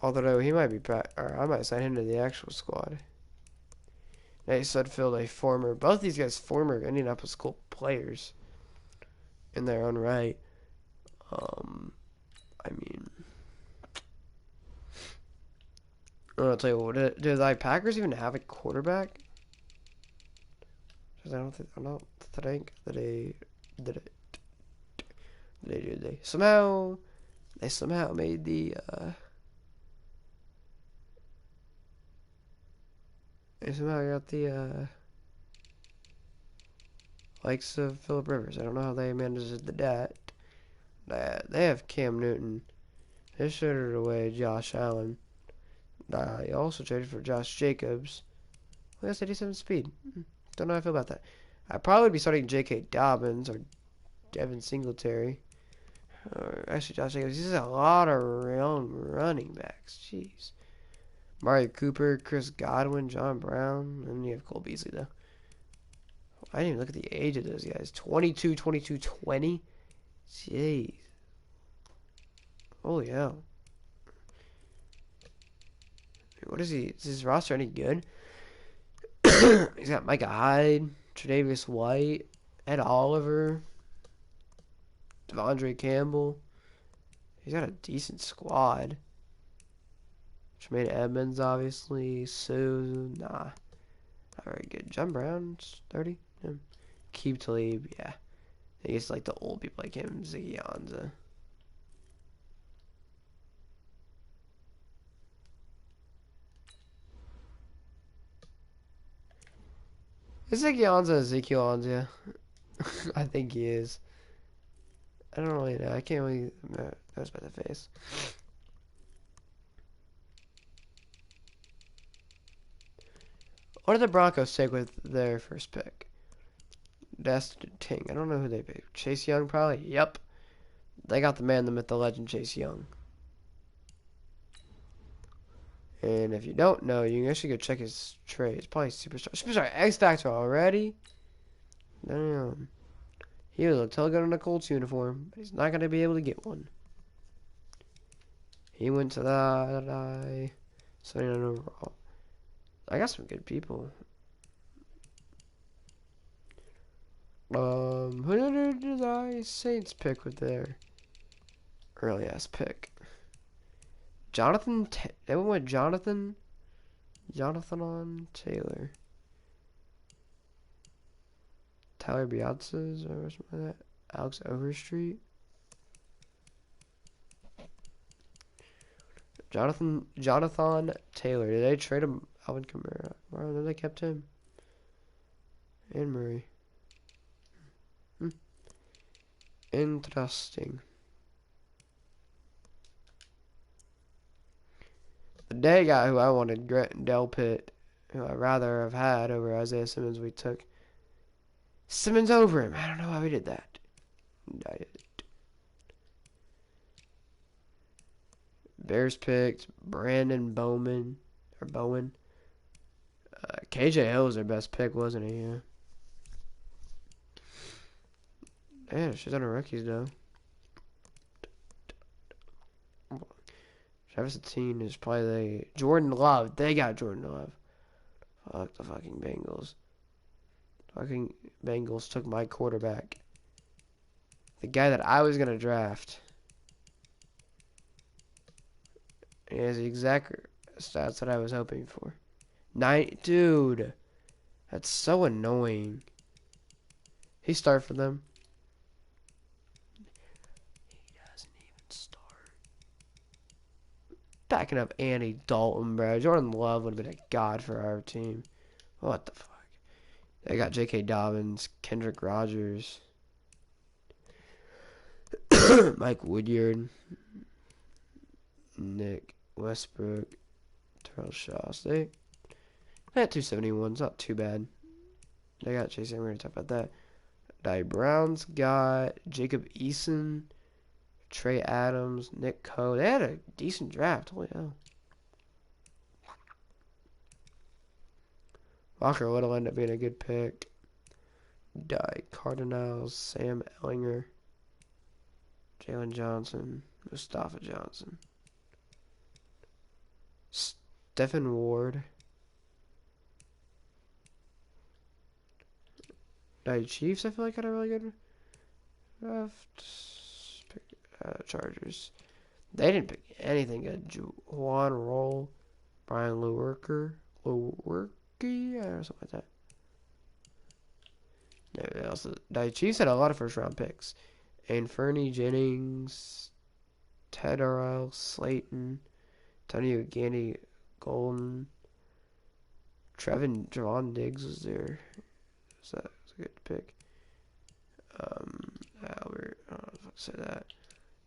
Although he might be or I might sign him to the actual squad. Nate Sudfeld, a former, both these guys former Indianapolis Colts players in their own right. I mean, I'll tell you what. Do the Packers even have a quarterback? Because I don't think that they do. They somehow made the they somehow got the likes of Phillip Rivers. I don't know how they managed that. They have Cam Newton. They traded away Josh Allen. He also traded for Josh Jacobs. Well, that's 87 speed. Don't know how I feel about that. I'd probably be starting J.K. Dobbins or Devin Singletary. Actually, Josh Jacobs. He has a lot of running backs. Jeez. Mario Cooper, Chris Godwin, John Brown. And you have Cole Beasley, though. I didn't even look at the age of those guys. 22, 22, 20. Jeez. Holy hell. What is he? Is his roster any good? He's got Micah Hyde, Tre'Davious White, Ed Oliver, Devondre Campbell. He's got a decent squad. Tremaine Edmonds, obviously. Sue, nah. Not very good. John Brown's 30. Yeah. Keep Talib, yeah. I guess like the old people like him, Ziggy Ansah. Is Ziggy Ansah Ezekiel Ansah? I think he is. I don't really know. I can't really notice by the face. What did the Broncos take with their first pick? Destin Ting. I don't know who they picked. Chase Young, probably? Yep. They got the man, the myth, the legend, Chase Young. And if you don't know, you can actually go check his trade. It's probably superstar. Superstar X Factor already? Damn. He would look so good in a Colts uniform, but he's not going to be able to get one. He went to the 79 overall. I got some good people. Who did I Saints pick with their early ass pick? Jonathan. They went with Jonathan. Jonathan on Taylor. Tyler Biatzes or something like that. Alex Overstreet. Jonathan Taylor. Did they trade him? Alvin Kamara. Wow, then they kept him. And Murray. Interesting. The day guy who I wanted, Del Pitt, who I'd rather have had over Isaiah Simmons, we took Simmons over him. I don't know why we did that. I did it. Bears picked Brandon Bowen. KJ Hill was their best pick, wasn't he? Yeah. Yeah, she's on her rookies though. Travis Etienne is probably the Jordan Love. They got Jordan Love. Fuck the fucking Bengals. Fucking Bengals took my quarterback. The guy that I was gonna draft. He has the exact stats that I was hoping for. Dude, that's so annoying. He started for them. He doesn't even start. Backing up Andy Dalton, bro. Jordan Love would have been a god for our team. What the fuck? They got J.K. Dobbins, Kendrick Rogers, Mike Woodyard, Nick Westbrook, Terrell Shaw. So they had 271s, not too bad. They got Chase Young. We're going to talk about that. Die Browns got Jacob Eason, Trey Adams, Nick Coe. They had a decent draft. Holy hell. Walker Little ended up being a good pick. Die Cardinals, Sam Ellinger, Jalen Johnson, Mustafa Johnson, Stephen Ward. Die Chiefs, I feel like had a really good draft. Chargers. They didn't pick anything good. Juwan Roll, Brian Lewerke, or something like that. No, also, the Chiefs had a lot of first round picks. And Fernie Jennings, Ted Arrell, Slayton, Tony Gandy, Golden, Javon Diggs was there. So that was a good pick. Albert, I don't know if I say that.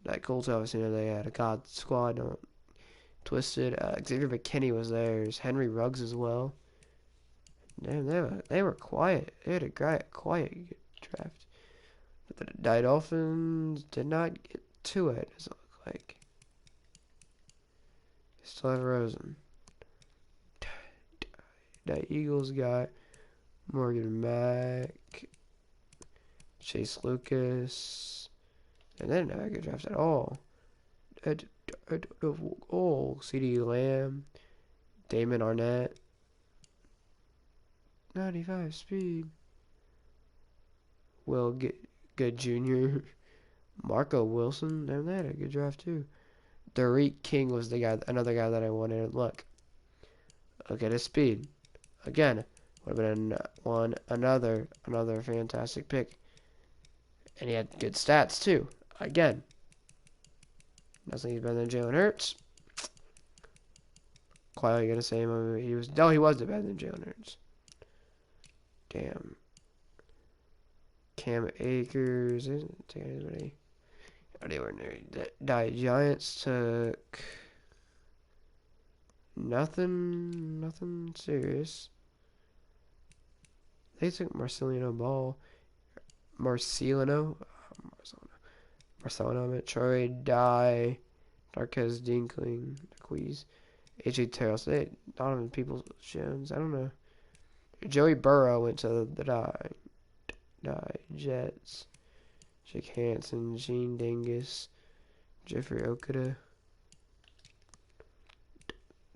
That Colts, obviously, they had a God squad. Twisted. Xavier McKinney was theirs. Henry Ruggs as well. Damn, they were quiet. They had a quiet draft. But the Dolphins did not get to it, does it look like. Still have Rosen. The Eagles got Morgan Mack, Chase Lucas, and they didn't have a good draft at all. CeeDee Lamb, Damon Arnett, 95 speed. Will Good Jr., Marco Wilson. Damn, they had a good draft too. Derek King was another guy that I wanted. Look at his speed. Again, would have been another fantastic pick. And he had good stats too. Again, nothing he's better than Jalen Hurts. Quietly gonna say he was better than Jalen Hurts. Damn. Cam Akers, isn't take anybody. Anywhere near die. Giants took nothing serious. They took Marcelino Ball. Marcelino. Marcelino, Troy Dye, Marquez Dinkling, Quiz, AJ Terrell, Donovan Peoples Jones. I don't know. Joey Burrow went to the Jets. Jake Hansen, Gene Dingus, Jeffrey Okuda,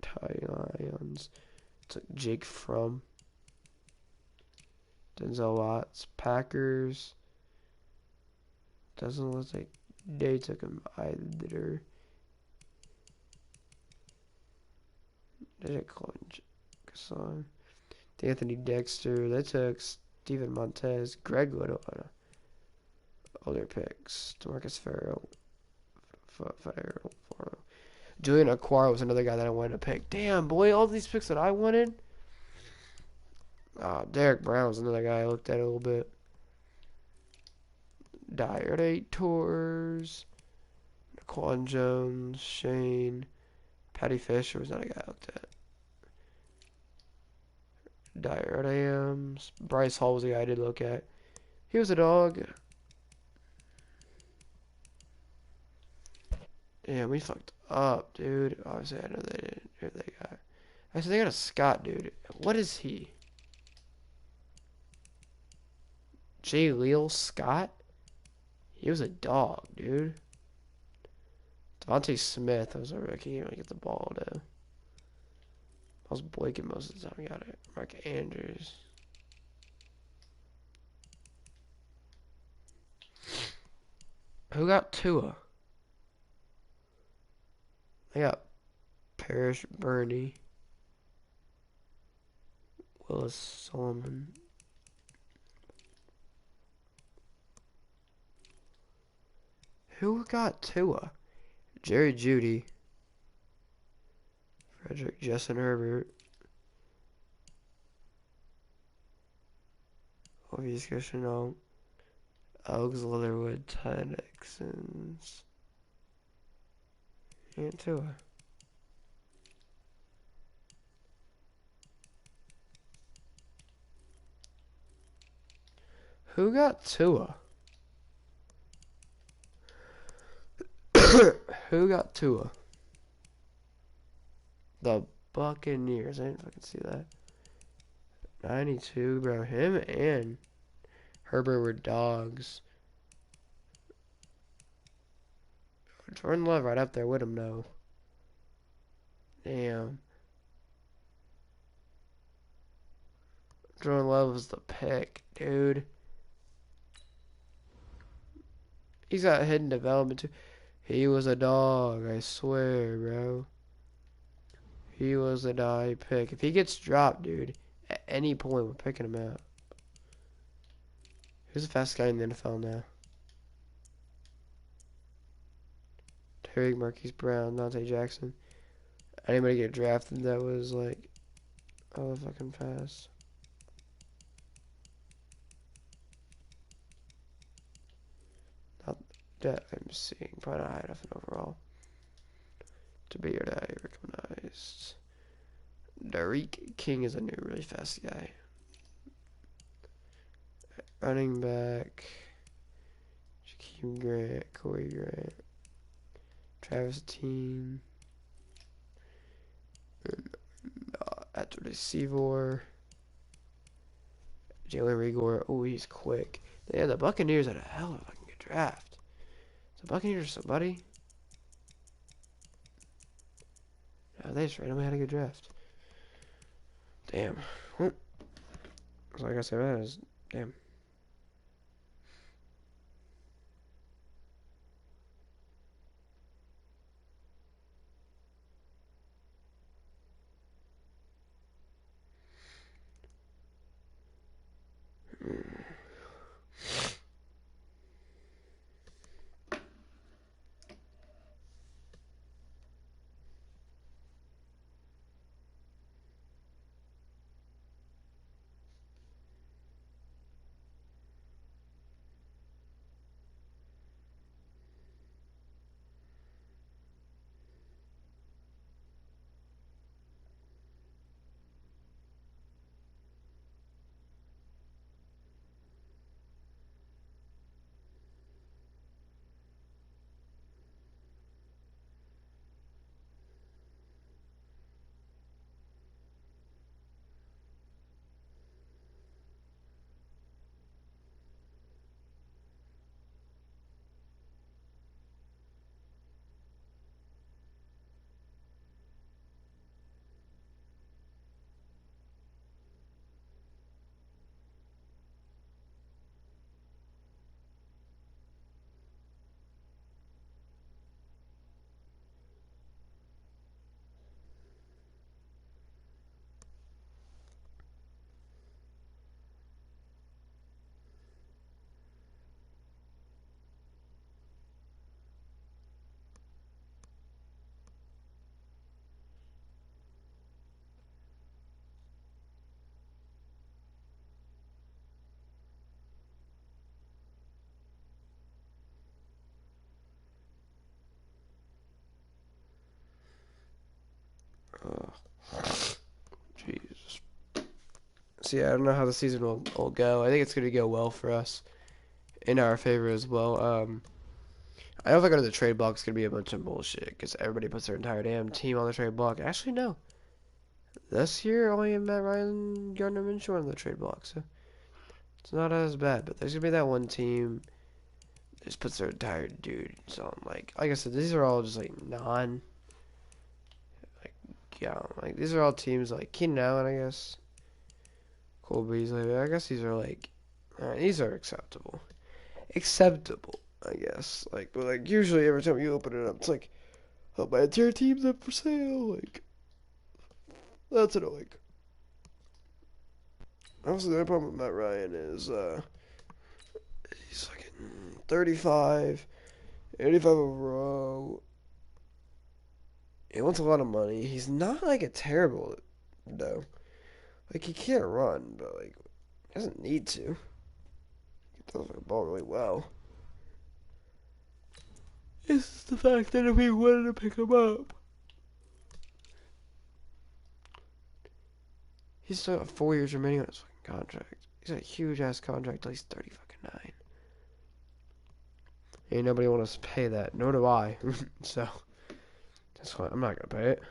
Ty Lyons. Took Jake Fromm. Denzel Watts, Packers. Doesn't look like they took him either. They took Colin Anthony Dexter. They took Steven Montez, Greg Little, older picks. DeMarcus Farrell, Julian Aquara was another guy that I wanted to pick. Damn, boy, all these picks that I wanted. Derek Brown was another guy I looked at a little bit. Dire 8 Tours. Naquan Jones, Shane, Patty Fisher was another guy I looked at. Dire Rams. Bryce Hall was the guy I did look at. He was a dog. Yeah, we fucked up, dude. Obviously, I know they didn't. Here they got. Actually, they got a Scott, dude. What is he? J. Leal Scott? He was a dog, dude. Devontae Smith was a rookie. He didn't get the ball, though. I was blanking most of the time. Got it. Mark Andrews. Who got Tua? They got Parrish Burney. Willis Solomon. Who got Tua? Jerry Jeudy. Frederick Justin Herbert. Obvious Christian Alex Leatherwood, Texans. And Tua. Who got Tua? Who got Tua? The Buccaneers. I didn't fucking see that. 92, bro. Him and Herbert were dogs. Jordan Love right up there with him, though. Damn. Jordan Love was the pick, dude. He's got hidden development, too. He was a dog, I swear, bro. He was a die pick. If he gets dropped, dude, at any point, we're picking him out. Who's the fastest guy in the NFL now? Terry, Marquise Brown, Dante Jackson. Anybody get drafted that was like, oh, fucking fast. Not that I'm seeing. Probably not high enough in overall to be or die recognized. Derek King is a new really fast guy. Running back. Jakeem Grant, Corey Grant, Travis Etienne. At the receiver, Jalen Rigor. Oh, he's quick. Yeah, the Buccaneers had a hell of a fucking good draft. The Buccaneers, somebody. Yeah, they just randomly had a good draft. Damn. Well, like I said, that is damn. see. I don't know how the season will go. I think it's going to go well for us, in our favor as well. I know if I go to the trade block, it's going to be a bunch of bullshit because everybody puts their entire damn team on the trade block. Actually, no. This year, only Matt Ryan, Gardner Minshew on the trade block, so it's not as bad. But there's going to be that one team that just puts their entire dudes on. Like I said, these are all just like yeah, like these are all teams like Keenan Allen, I guess. Cole Beasley. I guess these are like, these are acceptable. Acceptable, I guess. But usually every time you open it up, it's like, oh, my entire team's up for sale. Like, that's annoying. Obviously, the only problem with Matt Ryan is, he's like 35, 85 overall. He wants a lot of money. He's not like a terrible, though. Like, he can't run, but like, he doesn't need to. He throws the ball really well. It's just the fact that if we wanted to pick him up, he's still got 4 years remaining on his fucking contract. He's got a huge ass contract till he's 30 fucking 9. Ain't nobody want us to pay that, nor do I. So that's why I'm not gonna pay it.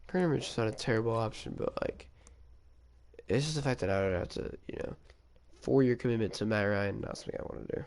Pretty much just not a terrible option, but like, it's just the fact that I don't have to, 4 year commitment to Matt Ryan. Not something I want to do.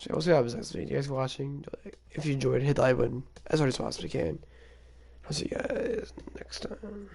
So we'll see what happens next week. You guys watching? If you enjoyed, hit the like button as hard as possibly can. I'll see you guys next time.